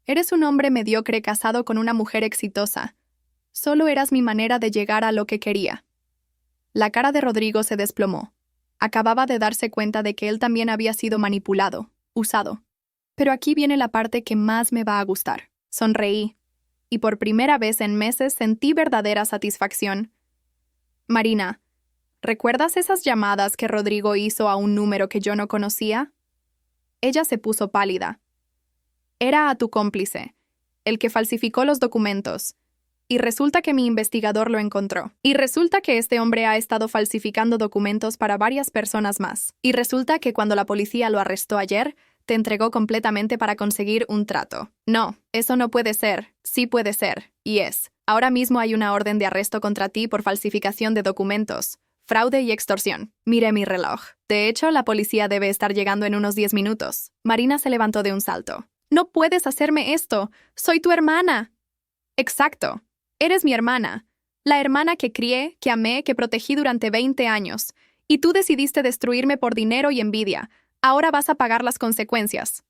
S1: Eres un hombre mediocre casado con una mujer exitosa. Solo eras mi manera de llegar a lo que quería». La cara de Rodrigo se desplomó. Acababa de darse cuenta de que él también había sido manipulado, usado. Pero aquí viene la parte que más me va a gustar. Sonreí, y por primera vez en meses sentí verdadera satisfacción. «Marina, ¿recuerdas esas llamadas que Rodrigo hizo a un número que yo no conocía?» Ella se puso pálida. «Era a tu cómplice, el que falsificó los documentos. Y resulta que mi investigador lo encontró. Y resulta que este hombre ha estado falsificando documentos para varias personas más. Y resulta que cuando la policía lo arrestó ayer, te entregó completamente para conseguir un trato. No, eso no puede ser. Sí puede ser. Y es. Ahora mismo hay una orden de arresto contra ti por falsificación de documentos, fraude y extorsión». Miré mi reloj. De hecho, la policía debe estar llegando en unos 10 minutos. Marina se levantó de un salto. «No puedes hacerme esto. Soy tu hermana». «Exacto. Eres mi hermana, la hermana que crié, que amé, que protegí durante 20 años. Y tú decidiste destruirme por dinero y envidia. Ahora vas a pagar las consecuencias».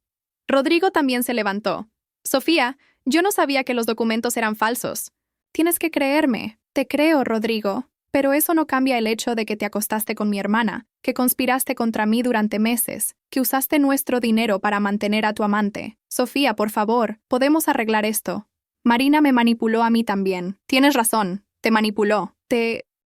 S1: Rodrigo también se levantó. «Sofía, yo no sabía que los documentos eran falsos. Tienes que creerme». «Te creo, Rodrigo». Pero eso no cambia el hecho de que te acostaste con mi hermana, que conspiraste contra mí durante meses, que usaste nuestro dinero para mantener a tu amante. Sofía, por favor, podemos arreglar esto. Marina me manipuló a mí también. Tienes razón, te manipuló.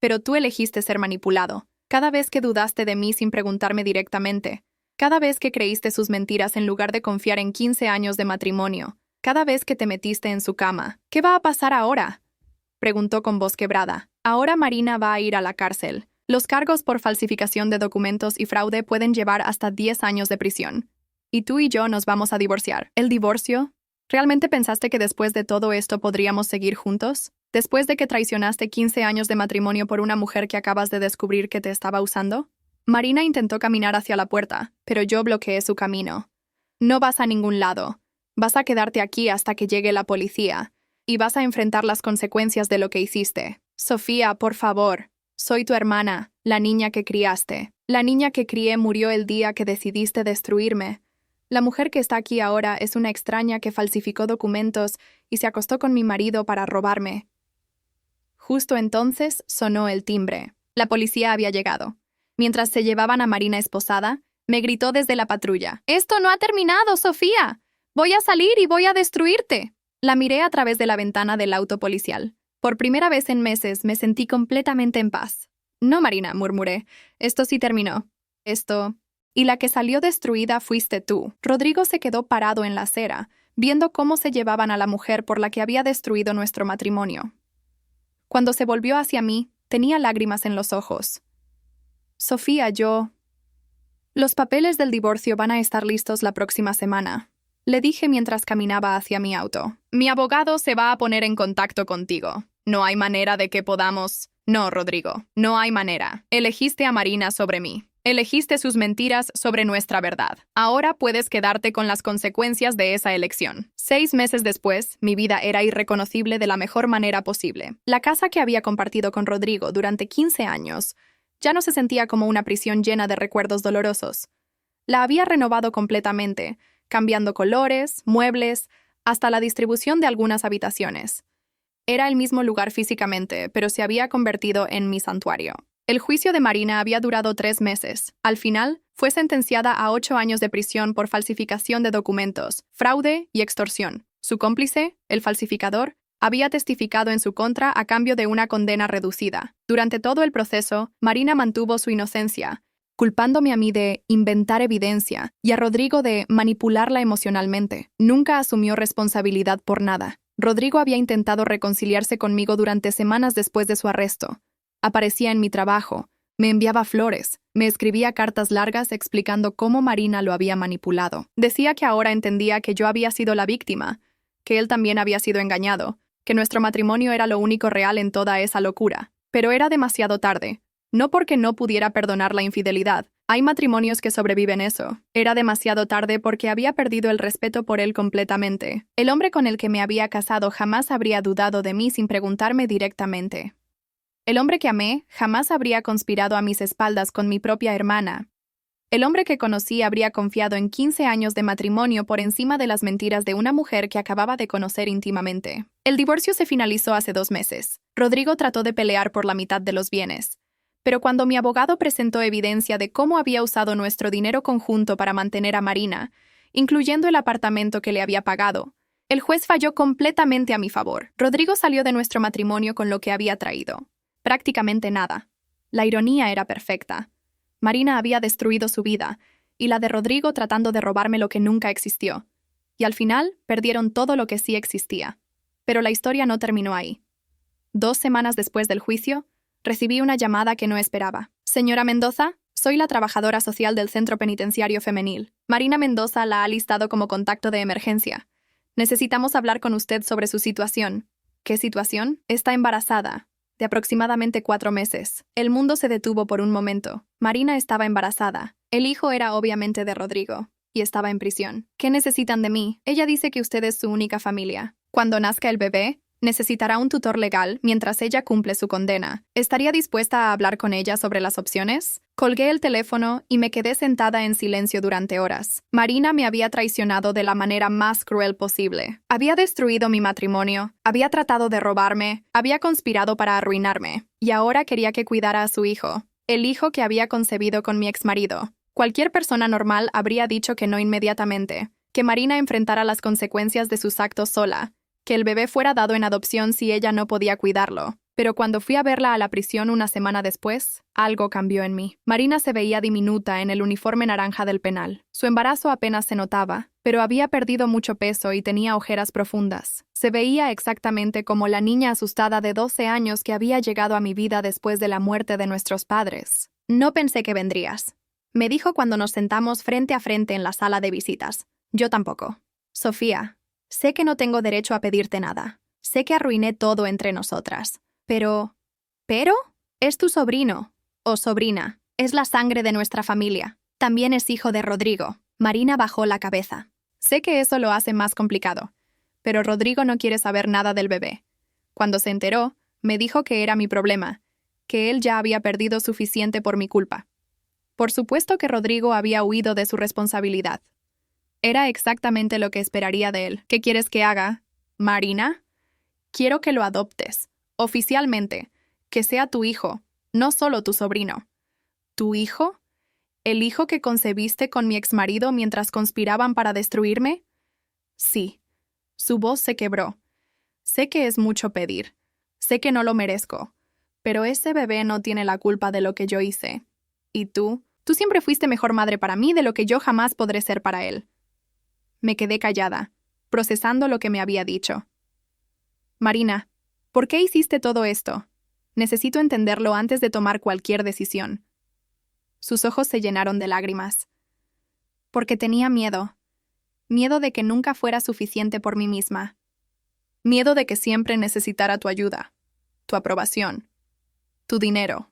S1: Pero tú elegiste ser manipulado. Cada vez que dudaste de mí sin preguntarme directamente. Cada vez que creíste sus mentiras en lugar de confiar en 15 años de matrimonio. Cada vez que te metiste en su cama. ¿Qué va a pasar ahora?, preguntó con voz quebrada. Ahora Marina va a ir a la cárcel. Los cargos por falsificación de documentos y fraude pueden llevar hasta 10 años de prisión. Y tú y yo nos vamos a divorciar. ¿El divorcio? ¿Realmente pensaste que después de todo esto podríamos seguir juntos? ¿Después de que traicionaste 15 años de matrimonio por una mujer que acabas de descubrir que te estaba usando? Marina intentó caminar hacia la puerta, pero yo bloqueé su camino. No vas a ningún lado. Vas a quedarte aquí hasta que llegue la policía. Y vas a enfrentar las consecuencias de lo que hiciste. Sofía, por favor. Soy tu hermana, la niña que criaste. La niña que crié murió el día que decidiste destruirme. La mujer que está aquí ahora es una extraña que falsificó documentos y se acostó con mi marido para robarme. Justo entonces sonó el timbre. La policía había llegado. Mientras se llevaban a Marina esposada, me gritó desde la patrulla. «¡Esto no ha terminado, Sofía! Voy a salir y voy a destruirte». La miré a través de la ventana del auto policial. Por primera vez en meses me sentí completamente en paz. «No, Marina», murmuré. «Esto sí terminó. Esto...» «Y la que salió destruida fuiste tú». Rodrigo se quedó parado en la acera, viendo cómo se llevaban a la mujer por la que había destruido nuestro matrimonio. Cuando se volvió hacia mí, tenía lágrimas en los ojos. «Sofía, Los papeles del divorcio van a estar listos la próxima semana», le dije mientras caminaba hacia mi auto. «Mi abogado se va a poner en contacto contigo. No hay manera de que podamos...» «No, Rodrigo, no hay manera. Elegiste a Marina sobre mí. Elegiste sus mentiras sobre nuestra verdad. Ahora puedes quedarte con las consecuencias de esa elección». 6 meses después, mi vida era irreconocible de la mejor manera posible. La casa que había compartido con Rodrigo durante 15 años ya no se sentía como una prisión llena de recuerdos dolorosos. La había renovado completamente, cambiando colores, muebles, hasta la distribución de algunas habitaciones. Era el mismo lugar físicamente, pero se había convertido en mi santuario. El juicio de Marina había durado 3 meses. Al final, fue sentenciada a 8 años de prisión por falsificación de documentos, fraude y extorsión. Su cómplice, el falsificador, había testificado en su contra a cambio de una condena reducida. Durante todo el proceso, Marina mantuvo su inocencia, culpándome a mí de inventar evidencia y a Rodrigo de manipularla emocionalmente. Nunca asumió responsabilidad por nada. Rodrigo había intentado reconciliarse conmigo durante semanas después de su arresto. Aparecía en mi trabajo, me enviaba flores, me escribía cartas largas explicando cómo Marina lo había manipulado. Decía que ahora entendía que yo había sido la víctima, que él también había sido engañado, que nuestro matrimonio era lo único real en toda esa locura. Pero era demasiado tarde. No porque no pudiera perdonar la infidelidad. Hay matrimonios que sobreviven eso. Era demasiado tarde porque había perdido el respeto por él completamente. El hombre con el que me había casado jamás habría dudado de mí sin preguntarme directamente. El hombre que amé jamás habría conspirado a mis espaldas con mi propia hermana. El hombre que conocí habría confiado en 15 años de matrimonio por encima de las mentiras de una mujer que acababa de conocer íntimamente. El divorcio se finalizó hace 2 meses. Rodrigo trató de pelear por la mitad de los bienes. Pero cuando mi abogado presentó evidencia de cómo había usado nuestro dinero conjunto para mantener a Marina, incluyendo el apartamento que le había pagado, el juez falló completamente a mi favor. Rodrigo salió de nuestro matrimonio con lo que había traído. Prácticamente nada. La ironía era perfecta. Marina había destruido su vida, y la de Rodrigo tratando de robarme lo que nunca existió. Y al final, perdieron todo lo que sí existía. Pero la historia no terminó ahí. 2 semanas después del juicio, recibí una llamada que no esperaba. «Señora Mendoza, soy la trabajadora social del Centro Penitenciario Femenil. Marina Mendoza la ha listado como contacto de emergencia. Necesitamos hablar con usted sobre su situación». «¿Qué situación?» «Está embarazada, de aproximadamente 4 meses. El mundo se detuvo por un momento. Marina estaba embarazada. El hijo era obviamente de Rodrigo, y estaba en prisión. ¿Qué necesitan de mí? Ella dice que usted es su única familia. Cuando nazca el bebé, Necesitará un tutor legal mientras ella cumple su condena. ¿Estaría dispuesta a hablar con ella sobre las opciones? Colgué el teléfono y me quedé sentada en silencio durante horas. Marina me había traicionado de la manera más cruel posible. Había destruido mi matrimonio, había tratado de robarme, había conspirado para arruinarme, y ahora quería que cuidara a su hijo, el hijo que había concebido con mi exmarido. Cualquier persona normal habría dicho que no inmediatamente, que Marina enfrentara las consecuencias de sus actos sola, que el bebé fuera dado en adopción si ella no podía cuidarlo. Pero cuando fui a verla a la prisión una semana después, algo cambió en mí. Marina se veía diminuta en el uniforme naranja del penal. Su embarazo apenas se notaba, pero había perdido mucho peso y tenía ojeras profundas. Se veía exactamente como la niña asustada de 12 años que había llegado a mi vida después de la muerte de nuestros padres. No pensé que vendrías, me dijo cuando nos sentamos frente a frente en la sala de visitas. Yo tampoco. Sofía, sé que no tengo derecho a pedirte nada. Sé que arruiné todo entre nosotras. Pero... ¿Pero? Es tu sobrino. O sobrina. Es la sangre de nuestra familia. También es hijo de Rodrigo. Marina bajó la cabeza. Sé que eso lo hace más complicado. Pero Rodrigo no quiere saber nada del bebé. Cuando se enteró, me dijo que era mi problema, que él ya había perdido suficiente por mi culpa. Por supuesto que Rodrigo había huido de su responsabilidad. Era exactamente lo que esperaría de él. ¿Qué quieres que haga, Marina? Quiero que lo adoptes, oficialmente, que sea tu hijo, no solo tu sobrino. ¿Tu hijo? ¿El hijo que concebiste con mi exmarido mientras conspiraban para destruirme? Sí. Su voz se quebró. Sé que es mucho pedir. Sé que no lo merezco. Pero ese bebé no tiene la culpa de lo que yo hice. ¿Y tú? Tú siempre fuiste mejor madre para mí de lo que yo jamás podré ser para él. Me quedé callada, procesando lo que me había dicho. Marina, ¿por qué hiciste todo esto? Necesito entenderlo antes de tomar cualquier decisión. Sus ojos se llenaron de lágrimas. Porque tenía miedo. Miedo de que nunca fuera suficiente por mí misma. Miedo de que siempre necesitara tu ayuda, tu aprobación, tu dinero.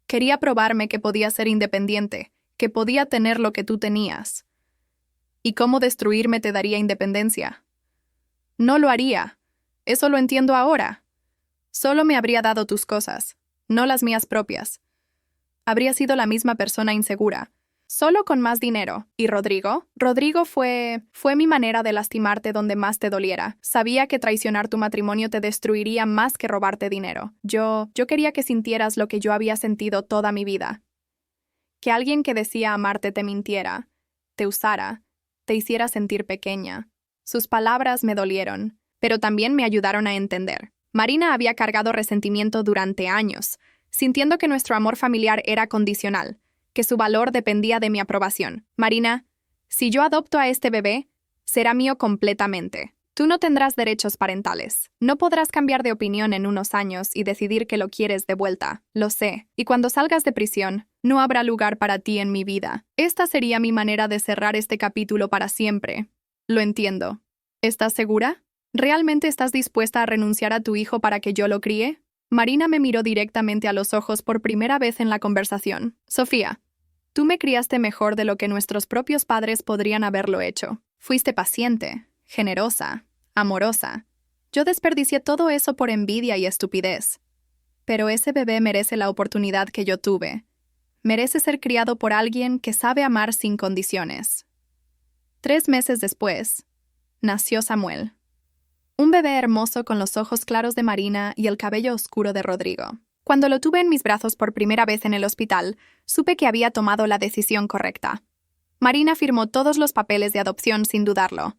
S1: Quería probarme que podía ser independiente, que podía tener lo que tú tenías. ¿Y cómo destruirme te daría independencia? No lo haría. Eso lo entiendo ahora. Solo me habría dado tus cosas, no las mías propias. Habría sido la misma persona insegura, solo con más dinero. ¿Y Rodrigo? Rodrigo fue mi manera de lastimarte donde más te doliera. Sabía que traicionar tu matrimonio te destruiría más que robarte dinero. Yo quería que sintieras lo que yo había sentido toda mi vida. Que alguien que decía amarte te mintiera, te usara, te hiciera sentir pequeña. Sus palabras me dolieron, pero también me ayudaron a entender. Marina había cargado resentimiento durante años, sintiendo que nuestro amor familiar era condicional, que su valor dependía de mi aprobación. Marina, si yo adopto a este bebé, será mío completamente. Tú no tendrás derechos parentales. No podrás cambiar de opinión en unos años y decidir que lo quieres de vuelta. Lo sé. Y cuando salgas de prisión, no habrá lugar para ti en mi vida. Esta sería mi manera de cerrar este capítulo para siempre. Lo entiendo. ¿Estás segura? ¿Realmente estás dispuesta a renunciar a tu hijo para que yo lo críe? Marina me miró directamente a los ojos por primera vez en la conversación. Sofía, tú me criaste mejor de lo que nuestros propios padres podrían haberlo hecho. Fuiste paciente, generosa, amorosa. Yo desperdicié todo eso por envidia y estupidez. Pero ese bebé merece la oportunidad que yo tuve. Merece ser criado por alguien que sabe amar sin condiciones. 3 meses después, nació Samuel. Un bebé hermoso con los ojos claros de Marina y el cabello oscuro de Rodrigo. Cuando lo tuve en mis brazos por primera vez en el hospital, supe que había tomado la decisión correcta. Marina firmó todos los papeles de adopción sin dudarlo.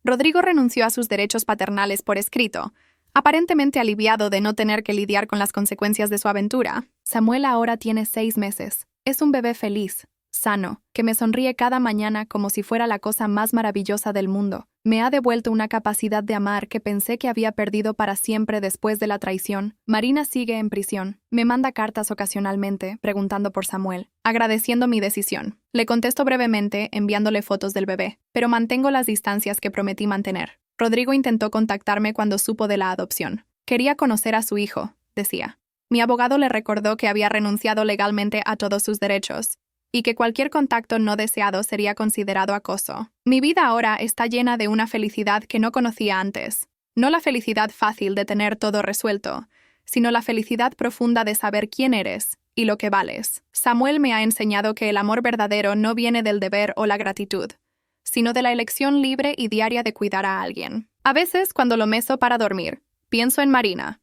S1: Rodrigo renunció a sus derechos paternales por escrito, aparentemente aliviado de no tener que lidiar con las consecuencias de su aventura. Samuel ahora tiene 6 meses. Es un bebé feliz, sano, que me sonríe cada mañana como si fuera la cosa más maravillosa del mundo. Me ha devuelto una capacidad de amar que pensé que había perdido para siempre después de la traición. Marina sigue en prisión. Me manda cartas ocasionalmente, preguntando por Samuel, agradeciendo mi decisión. Le contesto brevemente, enviándole fotos del bebé, pero mantengo las distancias que prometí mantener. Rodrigo intentó contactarme cuando supo de la adopción. Quería conocer a su hijo, decía. Mi abogado le recordó que había renunciado legalmente a todos sus derechos y que cualquier contacto no deseado sería considerado acoso. Mi vida ahora está llena de una felicidad que no conocía antes. No la felicidad fácil de tener todo resuelto, sino la felicidad profunda de saber quién eres y lo que vales. Samuel me ha enseñado que el amor verdadero no viene del deber o la gratitud, sino de la elección libre y diaria de cuidar a alguien. A veces, cuando lo meso para dormir, pienso en Marina,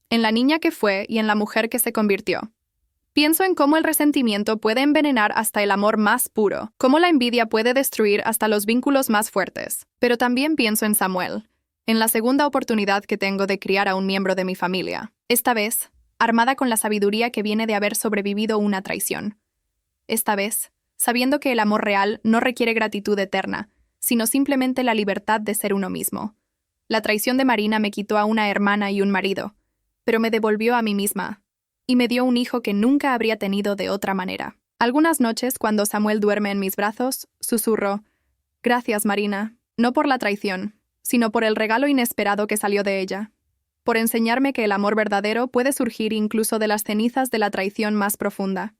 S1: en la niña que fue y en la mujer que se convirtió. Pienso en cómo el resentimiento puede envenenar hasta el amor más puro, cómo la envidia puede destruir hasta los vínculos más fuertes. Pero también pienso en Samuel, en la segunda oportunidad que tengo de criar a un miembro de mi familia. Esta vez, armada con la sabiduría que viene de haber sobrevivido una traición. Esta vez, sabiendo que el amor real no requiere gratitud eterna, sino simplemente la libertad de ser uno mismo. La traición de Marina me quitó a una hermana y un marido, pero me devolvió a mí misma, y me dio un hijo que nunca habría tenido de otra manera. Algunas noches, cuando Samuel duerme en mis brazos, susurro: «Gracias, Marina, no por la traición, sino por el regalo inesperado que salió de ella, por enseñarme que el amor verdadero puede surgir incluso de las cenizas de la traición más profunda».